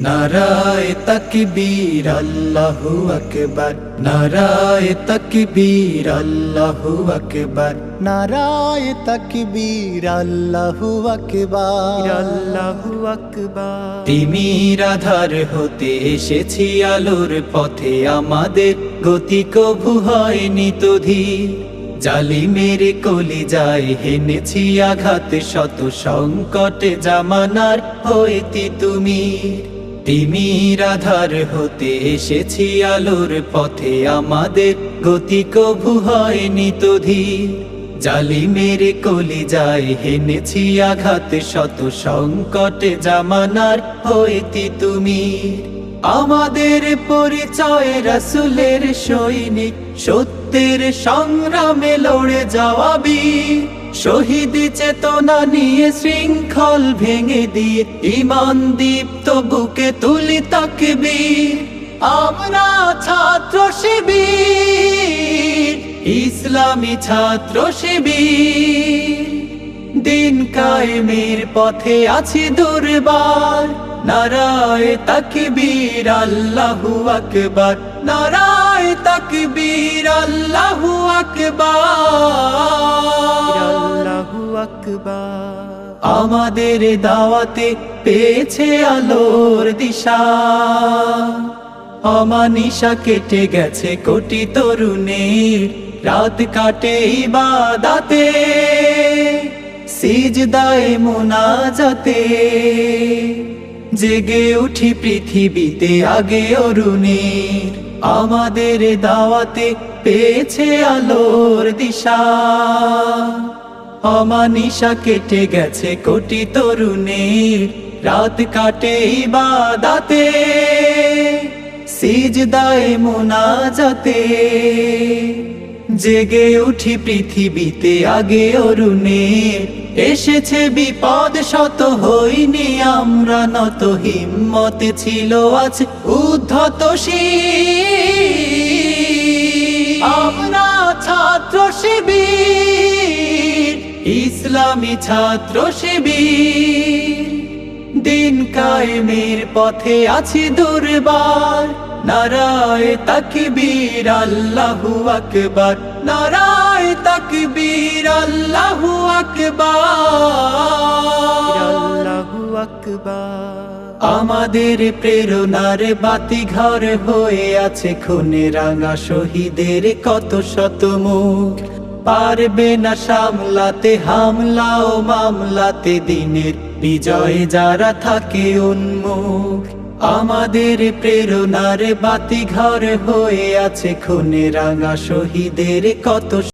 নারায়ে তাকবীর আল্লাহু আকবার, নারায়ে তাকবীর আল্লাহু আকবার, নারায়ে তাকবীর আল্লাহু আকবার, আল্লাহু আকবার। তিমির আধার হতে এসেছি আলোর পথে, আমাদের গতি কভু হয়নি তো ধীর। জালিমের কলিজায় হেনেছি আঘাত, শত সংকটে জামানার হইতি তুমি। তিমির আধার হতে এসেছি আলোর পথে, আমাদের গতি কভু হয়নি তো ধীর। জালিমের কলিজায় হেনেছি আঘাত, শত সংকটে জামানার হইতি তুমি। আমাদের পরিচয় রাসূলের সৈনিক, সত্যের সংগ্রামে লড়ে যাওয়া বীর। শহীদ চেতনা নিয়ে শৃঙ্খল ভেঙে দিয়ে, ঈমান দীপ্ত বুকে তুলি তাকবীর। আমরা ছাত্র শিবির, ইসলামী ছাত্র শিবির। দিন কায়েমের পথে আছি দুর্বার, নারায়ে তাকবীর আল্লাহু আকবার, নারায়ে তাকবীর আল্লাহু আকবার, আল্লাহু আকবার। আমাদের দাওয়াতে পেয়েছে আলোর দিশা, অমানিশা কেটে গেছে কোটি তরুণের। রাত কাটে ইবাদতে, সিজদায়ে মুনাজাতে, জেগে উঠি পৃথিবীতে আগে অরুণের। আমাদের দাওয়াতে পেয়েছে আলোর দিশা, অমানিশা কেটে গেছে কোটি তরুণের। রাত কাটে ইবাদতে, সিজদায়ে মুনাজাতে, জেগে উঠি পৃথিবীতে আগে অরুণের। এসেছে বিপদ শত, হইনি আমরা নত, হিম্মতে ছিল আজ উদ্ধত শির। আমরা ছাত্র শিবির, ইসলামী ছাত্র শিবির। দিন কায়েমের পথে আছি দুর্বার, নারায়ে তাকবীর আল্লাহু আকবার, নারায়ে তাকবীর আল্লাহু আকবার, আল্লাহু আকবার। আমাদের প্রেরণার বাতি ঘর হয়ে আছে খুনে রাঙা শহীদের কত শত মুখ। পারবে না সামলাতে হামলা ও মামলাতে, দিনের বিজয়ে যারা থাকে উন্মুখ। আমাদের প্রেরণার বাতি ঘর হয়ে আছে খুনে রাঙা শহীদের কত